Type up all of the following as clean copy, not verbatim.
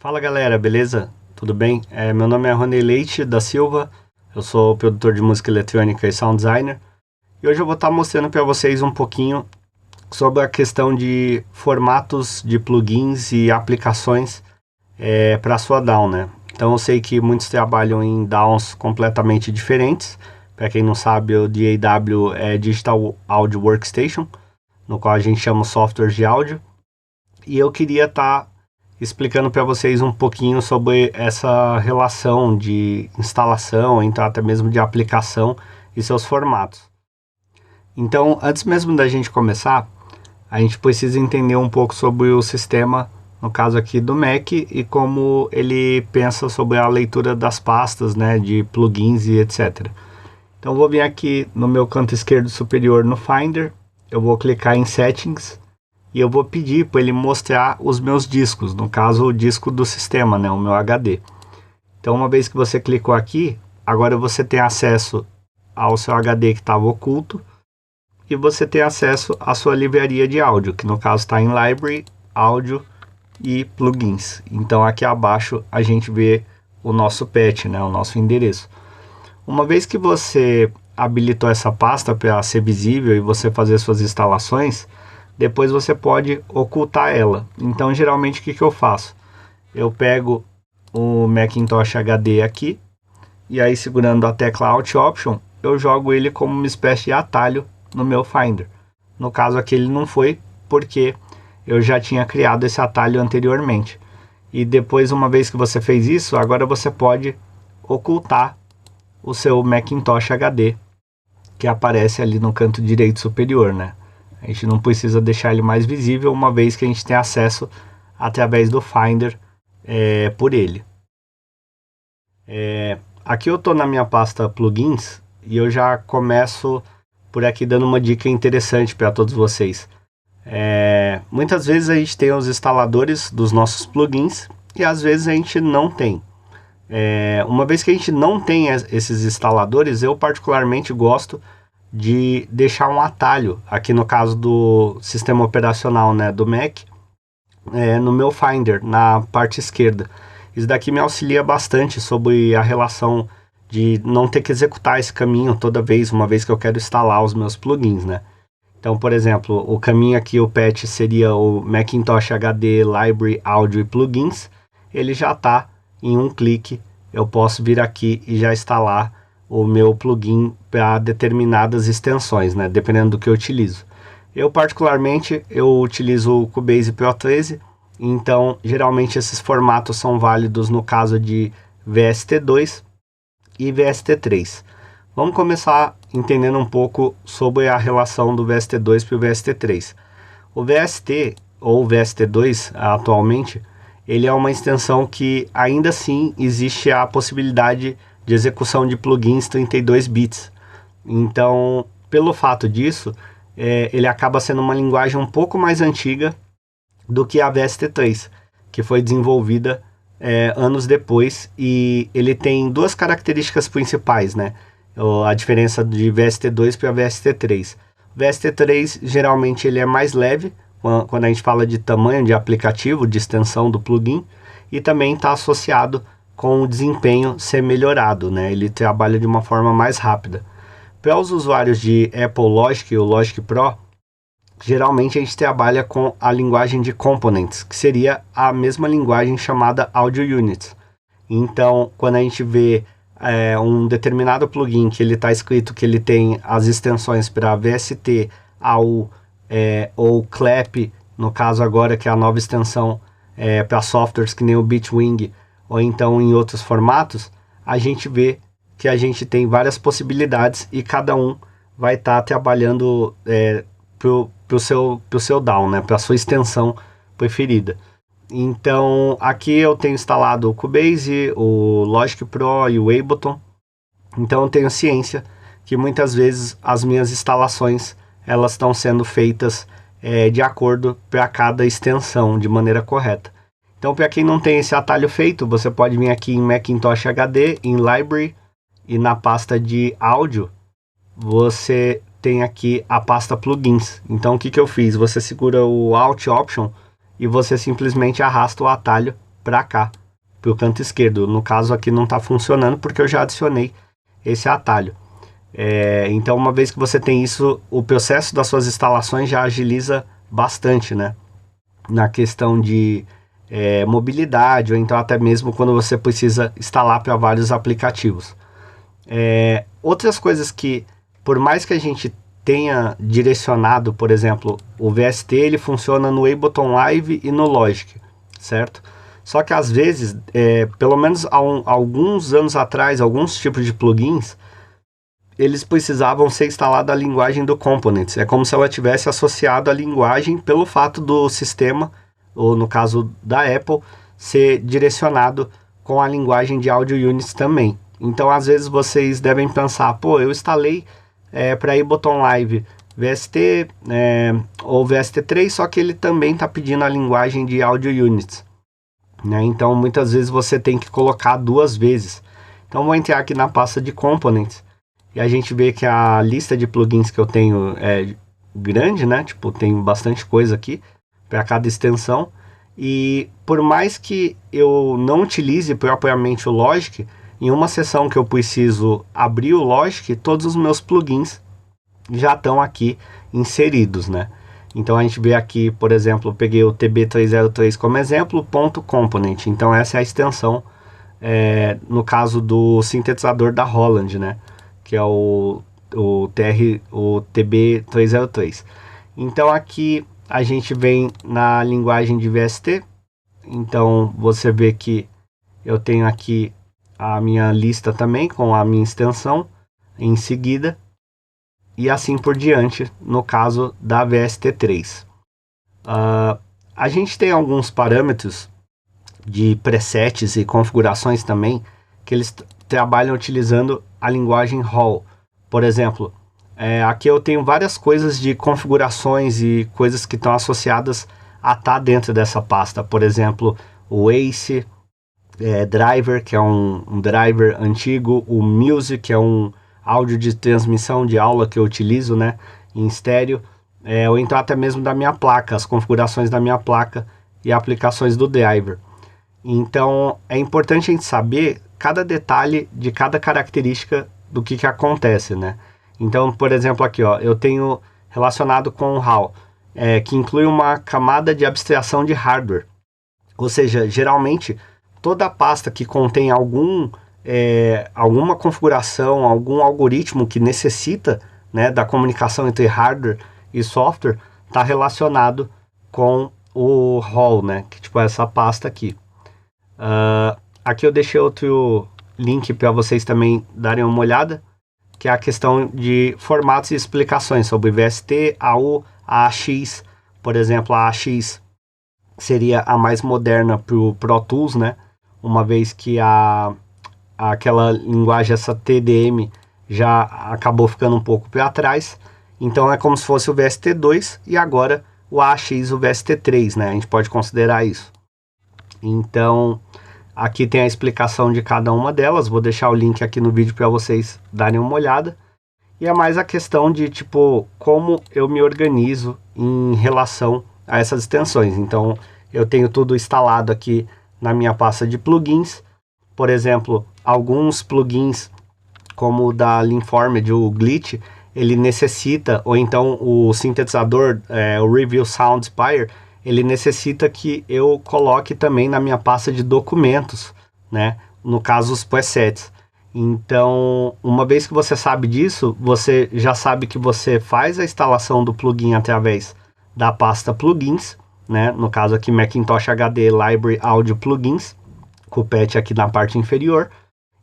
Fala galera, beleza? Tudo bem? Meu nome é Rony Leite da Silva, eu sou produtor de música eletrônica e sound designer e hoje eu vou estar mostrando para vocês um pouquinho sobre a questão de formatos de plugins e aplicações para a sua DAW, né? Então eu sei que muitos trabalham em DAWs completamente diferentes. Para quem não sabe, o DAW é Digital Audio Workstation, no qual a gente chama softwares de áudio, e eu queria estar explicando para vocês um pouquinho sobre essa relação de instalação, então até mesmo de aplicação e seus formatos. Então, antes mesmo da gente começar, a gente precisa entender um pouco sobre o sistema, no caso aqui do Mac, e como ele pensa sobre a leitura das pastas, né, de plugins e etc. Então, eu vou vir aqui no meu canto esquerdo superior no Finder, eu vou clicar em Settings, e eu vou pedir para ele mostrar os meus discos, no caso o disco do sistema, né, o meu HD. Então uma vez que você clicou aqui, agora você tem acesso ao seu HD que estava oculto e você tem acesso à sua livraria de áudio, que no caso está em Library, Áudio e Plugins. Então aqui abaixo a gente vê o nosso path, né, o nosso endereço. Uma vez que você habilitou essa pasta para ser visível e você fazer suas instalações, depois você pode ocultar ela. Então geralmente o que eu faço? Eu pego o Macintosh HD aqui e aí segurando a tecla Alt Option eu jogo ele como uma espécie de atalho no meu Finder. No caso aqui ele não foi porque eu já tinha criado esse atalho anteriormente. E depois, uma vez que você fez isso, agora você pode ocultar o seu Macintosh HD que aparece ali no canto direito superior, né? A gente não precisa deixar ele mais visível, uma vez que a gente tem acesso através do Finder por ele. Aqui eu estou na minha pasta Plugins e eu já começo por aqui dando uma dica interessante para todos vocês. Muitas vezes a gente tem os instaladores dos nossos plugins e às vezes a gente não tem. Uma vez que a gente não tem esses instaladores, eu particularmente gosto de deixar um atalho, aqui no caso do sistema operacional, né, do Mac, no meu Finder, na parte esquerda. Isso daqui me auxilia bastante sobre a relação de não ter que executar esse caminho toda vez, uma vez que eu quero instalar os meus plugins, né? Então, por exemplo, o caminho aqui, o path seria o Macintosh HD, Library, Audio e Plugins. Ele já está em um clique, eu posso vir aqui e já instalar o meu plugin para determinadas extensões, né, dependendo do que eu utilizo. Eu particularmente, eu utilizo o Cubase Pro 13, então geralmente esses formatos são válidos no caso de VST2 e VST3. Vamos começar entendendo um pouco sobre a relação do VST2 para o VST3. O VST, ou VST2 atualmente, ele é uma extensão que ainda assim existe a possibilidade de execução de plugins 32 bits. Então, pelo fato disso, ele acaba sendo uma linguagem um pouco mais antiga do que a VST3, que foi desenvolvida anos depois, e ele tem duas características principais, né? A diferença de VST2 para VST3. O VST3 geralmente ele é mais leve quando a gente fala de tamanho de aplicativo, de extensão do plugin, e também está associado com o desempenho ser melhorado, né? Ele trabalha de uma forma mais rápida. Para os usuários de Apple Logic ou Logic Pro, geralmente a gente trabalha com a linguagem de Components, que seria a mesma linguagem chamada Audio Units. Então, quando a gente vê um determinado plugin que ele está escrito que ele tem as extensões para VST, AU ou CLAP, no caso agora que é a nova extensão para softwares que nem o Bitwing, ou então em outros formatos, a gente vê que a gente tem várias possibilidades e cada um vai estar trabalhando para o seu DAW, né, para a sua extensão preferida. Então aqui eu tenho instalado o Cubase, o Logic Pro e o Ableton. Então eu tenho ciência que muitas vezes as minhas instalações elas estão sendo feitas de acordo para cada extensão de maneira correta. Então, para quem não tem esse atalho feito, você pode vir aqui em Macintosh HD, em Library, e na pasta de áudio, você tem aqui a pasta Plugins. Então, o que eu fiz? Você segura o Alt Option e você simplesmente arrasta o atalho para cá, para o canto esquerdo. No caso aqui não está funcionando porque eu já adicionei esse atalho. Então, uma vez que você tem isso, o processo das suas instalações já agiliza bastante, né? Na questão de mobilidade, ou então até mesmo quando você precisa instalar para vários aplicativos. Outras coisas que, por mais que a gente tenha direcionado, por exemplo, o VST, ele funciona no Ableton Live e no Logic, certo? Só que às vezes, pelo menos há alguns anos atrás, alguns tipos de plugins, eles precisavam ser instalados a linguagem do Components. É como se ela tivesse associado a linguagem pelo fato do sistema, ou no caso da Apple, ser direcionado com a linguagem de Audio Units também. Então, às vezes, vocês devem pensar, pô, eu instalei para Ableton Live VST ou VST3, só que ele também está pedindo a linguagem de Audio Units, né? Então, muitas vezes você tem que colocar duas vezes. Então, vou entrar aqui na pasta de Components, e a gente vê que a lista de plugins que eu tenho é grande, né? Tipo, tem bastante coisa aqui para cada extensão. E por mais que eu não utilize propriamente o Logic, em uma seção que eu preciso abrir o Logic, todos os meus plugins já estão aqui inseridos, né? Então a gente vê aqui, por exemplo, eu peguei o TB303 como exemplo, .component. Então essa é a extensão, no caso do sintetizador da Roland, né? Que é o TB303. Então aqui a gente vem na linguagem de VST. Então você vê que eu tenho aqui a minha lista também com a minha extensão em seguida, e assim por diante no caso da VST3. A gente tem alguns parâmetros de presets e configurações também que eles trabalham utilizando a linguagem Hall. Por exemplo, aqui eu tenho várias coisas de configurações e coisas que estão associadas a estar dentro dessa pasta. Por exemplo, o Ace Driver, que é um driver antigo, o Music, que é um áudio de transmissão de aula que eu utilizo, né, em estéreo, ou então até mesmo da minha placa, as configurações da minha placa e aplicações do driver. Então é importante a gente saber cada detalhe de cada característica do que acontece, né? Então, por exemplo, aqui, ó, eu tenho relacionado com o HAL, que inclui uma camada de abstração de hardware. Ou seja, geralmente, toda pasta que contém alguma configuração, algum algoritmo que necessita, né, da comunicação entre hardware e software, está relacionado com o HAL, né? Que tipo é essa pasta aqui. Aqui eu deixei outro link para vocês também darem uma olhada, que é a questão de formatos e explicações sobre VST, AU, AAX. Por exemplo, a AAX seria a mais moderna para o Pro Tools, né? Uma vez que aquela linguagem, essa TDM, já acabou ficando um pouco para trás. Então é como se fosse o VST2 e agora o AAX, o VST3, né? A gente pode considerar isso. Então, aqui tem a explicação de cada uma delas. Vou deixar o link aqui no vídeo para vocês darem uma olhada. E é mais a questão de, tipo, como eu me organizo em relação a essas extensões. Então, eu tenho tudo instalado aqui na minha pasta de plugins. Por exemplo, alguns plugins, como o da Linformed, o Glitch, ele necessita, ou então o sintetizador, o Review Sound Spire, ele necessita que eu coloque também na minha pasta de documentos, né? No caso, os presets. Então, uma vez que você sabe disso, você já sabe que você faz a instalação do plugin através da pasta plugins, né? No caso aqui, Macintosh HD Library Audio Plugins, com o patch aqui na parte inferior.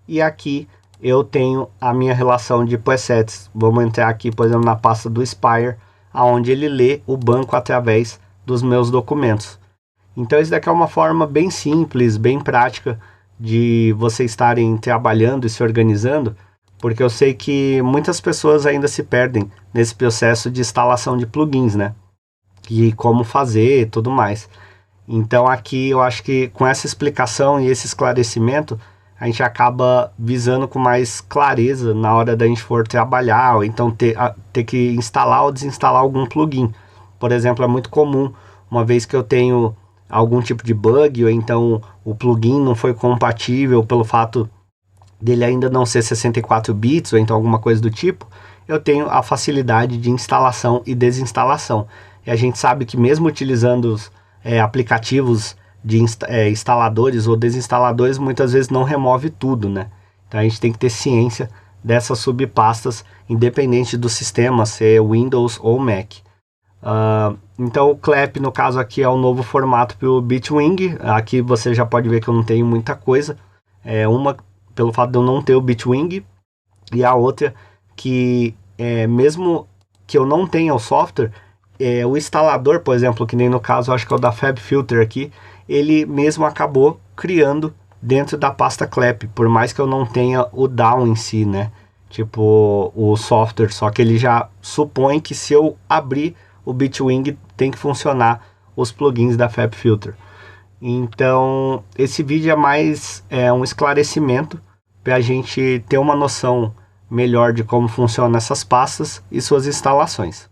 E aqui eu tenho a minha relação de presets. Vamos entrar aqui, por exemplo, na pasta do Spire, onde ele lê o banco através dos meus documentos. Então isso daqui é uma forma bem simples, bem prática de vocês estarem trabalhando e se organizando, porque eu sei que muitas pessoas ainda se perdem nesse processo de instalação de plugins, né? E como fazer e tudo mais. Então aqui eu acho que com essa explicação e esse esclarecimento, a gente acaba visando com mais clareza na hora da gente for trabalhar, ou então ter que instalar ou desinstalar algum plugin. Por exemplo, é muito comum, uma vez que eu tenho algum tipo de bug, ou então o plugin não foi compatível pelo fato dele ainda não ser 64 bits, ou então alguma coisa do tipo, eu tenho a facilidade de instalação e desinstalação. E a gente sabe que mesmo utilizando os aplicativos de instaladores ou desinstaladores, muitas vezes não remove tudo, né? Então a gente tem que ter ciência dessas subpastas, independente do sistema, ser Windows ou Mac. Então o CLEP, no caso aqui, é o novo formato para o Bitwing. Aqui você já pode ver que eu não tenho muita coisa. Uma, pelo fato de eu não ter o Bitwing, e a outra que mesmo que eu não tenha o software, o instalador, por exemplo, que nem no caso, acho que é o da FabFilter aqui, ele mesmo acabou criando dentro da pasta CLEP, por mais que eu não tenha o DAW em si, né? Tipo, o software, só que ele já supõe que se eu abrir o Bitwing, tem que funcionar os plugins da FabFilter. Então, esse vídeo é mais um esclarecimento para a gente ter uma noção melhor de como funcionam essas pastas e suas instalações.